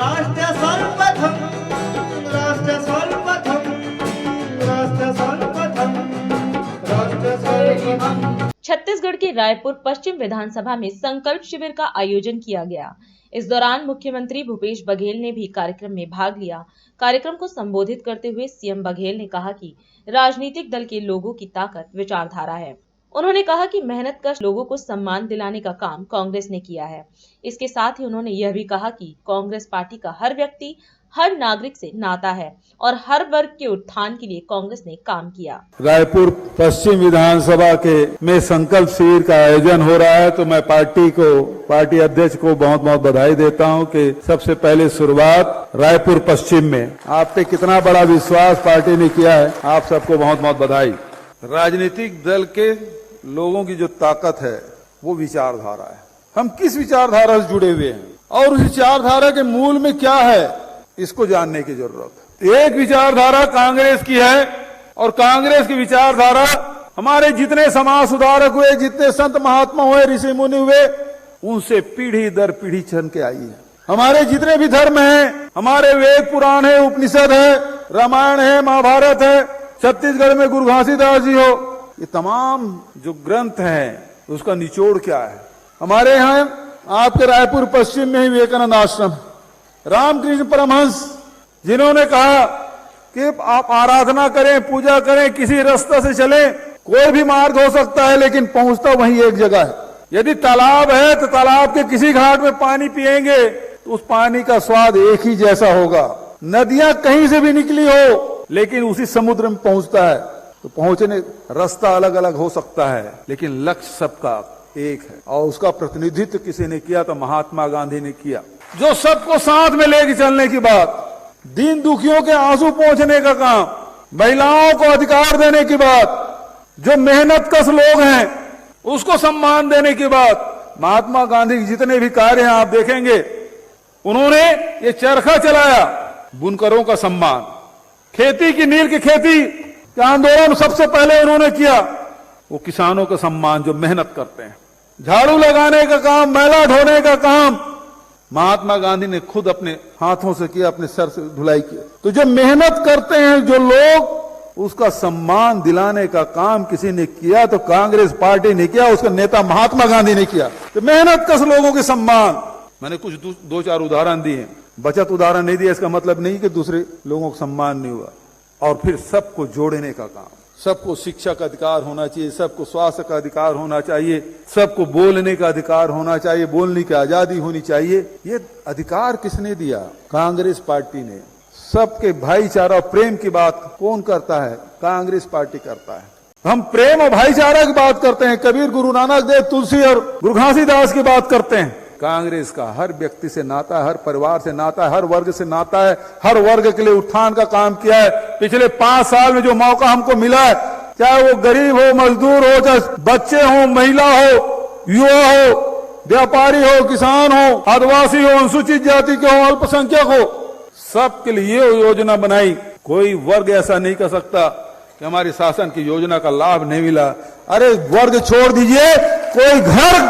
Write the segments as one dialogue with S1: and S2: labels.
S1: राष्ट्र सर्वप्रथम, राष्ट्र सर्वप्रथम, राष्ट्र सर्वप्रथम, राष्ट्र सर्वप्रथम।
S2: छत्तीसगढ़ के रायपुर पश्चिम विधानसभा में संकल्प शिविर का आयोजन किया गया। इस दौरान मुख्यमंत्री भूपेश बघेल ने भी कार्यक्रम में भाग लिया। कार्यक्रम को संबोधित करते हुए सीएम बघेल ने कहा कि राजनीतिक दल के लोगों की ताकत विचारधारा है। उन्होंने कहा कि मेहनतकश लोगों को सम्मान दिलाने का काम कांग्रेस ने किया है। इसके साथ ही उन्होंने यह भी कहा कि कांग्रेस पार्टी का हर व्यक्ति, हर नागरिक से नाता है और हर वर्ग के उत्थान के लिए कांग्रेस ने काम किया।
S3: रायपुर पश्चिम विधानसभा के में संकल्प शिविर का आयोजन हो रहा है, तो मैं पार्टी अध्यक्ष को बहुत बहुत बधाई देता हूं कि सबसे पहले शुरुआत रायपुर पश्चिम में। आप पे कितना बड़ा विश्वास पार्टी ने किया है, आप सबको बहुत बहुत बधाई। राजनीतिक दल के लोगों की जो ताकत है वो विचारधारा है। हम किस विचारधारा से जुड़े हुए हैं और उस विचारधारा के मूल में क्या है, इसको जानने की जरूरत है। एक विचारधारा कांग्रेस की है और कांग्रेस की विचारधारा हमारे जितने समाज सुधारक हुए, जितने संत महात्मा हुए, ऋषि मुनि हुए, उनसे पीढ़ी दर पीढ़ी चल के आई है। हमारे जितने भी धर्म हैं, हमारे वेद पुराण है, उपनिषद है, रामायण है, महाभारत है, छत्तीसगढ़ में गुरु घासीदास जी हो, ये तमाम जो ग्रंथ हैं उसका निचोड़ क्या है। हमारे यहाँ आपके रायपुर पश्चिम में ही विवेकानंद आश्रम, रामकृष्ण परमहंस, जिन्होंने कहा कि आप आराधना करें, पूजा करें, किसी रास्ते से चलें, कोई भी मार्ग हो सकता है लेकिन पहुंचता वही एक जगह है। यदि तालाब है तो तालाब के किसी घाट में पानी पिएंगे तो उस पानी का स्वाद एक ही जैसा होगा। नदियां कहीं से भी निकली हो लेकिन उसी समुद्र में पहुंचता है, तो पहुंचने रास्ता अलग अलग हो सकता है लेकिन लक्ष्य सबका एक है। और उसका प्रतिनिधित्व किसी ने किया तो महात्मा गांधी ने किया, जो सबको साथ में लेके चलने की बात, दीन दुखियों के आंसू पोंछने का काम, महिलाओं को अधिकार देने की बात, जो मेहनतकश लोग हैं उसको सम्मान देने की बात। महात्मा गांधी के जितने भी कार्य हैं आप देखेंगे, उन्होंने ये चरखा चलाया, बुनकरों का सम्मान, खेती की नील की खेती का आंदोलन सबसे पहले उन्होंने किया, वो किसानों का सम्मान जो मेहनत करते हैं, झाड़ू लगाने का काम, मैला ढोने का काम महात्मा गांधी ने खुद अपने हाथों से किया, अपने सर से धुलाई किया। तो जो मेहनत करते हैं जो लोग, उसका सम्मान दिलाने का काम किसी ने किया तो कांग्रेस पार्टी ने किया, उसका नेता महात्मा गांधी ने किया। तो मेहनतकश लोगों के सम्मान, मैंने कुछ दो चार उदाहरण दिए हैं, बचत उदाहरण नहीं दिया, इसका मतलब नहीं कि दूसरे लोगों को सम्मान नहीं हुआ। और फिर सबको जोड़ने का काम, सबको शिक्षा का अधिकार होना चाहिए, सबको स्वास्थ्य का अधिकार होना चाहिए, सबको बोलने का अधिकार होना चाहिए, बोलने की आजादी होनी चाहिए। ये अधिकार किसने दिया? कांग्रेस पार्टी ने। सबके भाईचारा और प्रेम की बात कौन करता है? कांग्रेस पार्टी करता है। हम प्रेम और भाईचारा की बात करते हैं, कबीर, गुरु नानक देव, तुलसी और गुरु घासीदास की बात करते हैं। कांग्रेस का हर व्यक्ति से नाता है, हर परिवार से नाता है, हर वर्ग से नाता है, हर वर्ग के लिए उत्थान का काम किया है। पिछले 5 साल में जो मौका हमको मिला है, चाहे वो गरीब हो, मजदूर हो, चाहे बच्चे हो, महिला हो, युवा हो, व्यापारी हो, किसान हो, आदिवासी हो, अनुसूचित जाति के हो, अल्पसंख्यक हो, सबके लिए ये योजना बनाई। कोई वर्ग ऐसा नहीं कर सकता कि हमारी शासन की योजना का लाभ नहीं मिला। अरे वर्ग छोड़ दीजिए, कोई घर,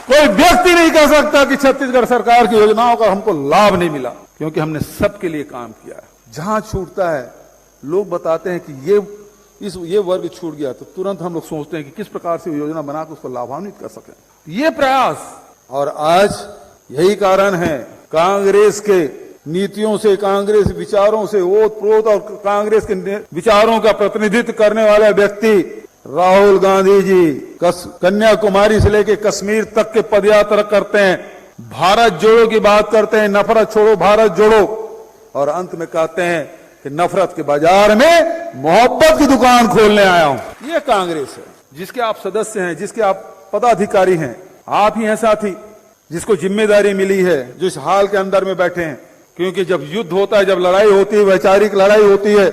S3: कोई व्यक्ति नहीं कह सकता कि छत्तीसगढ़ सरकार की योजनाओं का हमको लाभ नहीं मिला, क्योंकि हमने सबके लिए काम किया है। जहां छूटता है, लोग बताते हैं कि ये वर्ग छूट गया, तो तुरंत हम लोग सोचते हैं कि किस प्रकार से योजना बनाकर उसको लाभान्वित कर सकें। ये प्रयास, और आज यही कारण है कांग्रेस के नीतियों से, कांग्रेस विचारों से ओत-प्रोत और कांग्रेस के विचारों का प्रतिनिधित्व करने वाला व्यक्ति राहुल गांधी जी कन्याकुमारी से लेकर कश्मीर तक के पदयात्रा करते हैं, भारत जोड़ो की बात करते हैं, नफरत छोड़ो भारत जोड़ो, और अंत में कहते हैं कि नफरत के बाजार में मोहब्बत की दुकान खोलने आया हूं। ये कांग्रेस है जिसके आप सदस्य हैं, जिसके आप पदाधिकारी हैं, आप ही हैं साथी, जिसको जिम्मेदारी मिली है, जो इस हाल के अंदर में बैठे हैं। क्योंकि जब युद्ध होता है, जब लड़ाई होती है, वैचारिक लड़ाई होती है,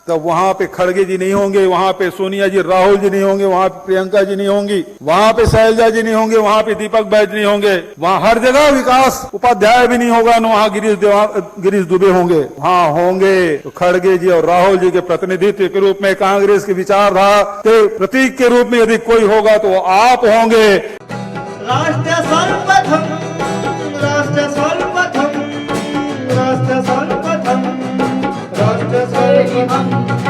S3: तब वहां पे खड़गे जी नहीं होंगे, वहां पे सोनिया जी, राहुल जी नहीं होंगे, वहां पे प्रियंका जी नहीं होंगी, वहां पे शैलजा जी नहीं होंगे, वहां पे दीपक बैज नहीं होंगे, वहां हर जगह विकास उपाध्याय भी नहीं होगा, न वहां गिरीश दुबे होंगे। वहां होंगे तो खड़गे जी और राहुल जी के प्रतिनिधित्व के रूप में, कांग्रेस की विचारधारा के प्रतीक के रूप में यदि कोई होगा तो आप होंगे।
S1: राष्ट्र सर्वप्रथम, राष्ट्र सर्वप्रथम, राष्ट्र स्वर्गीय हम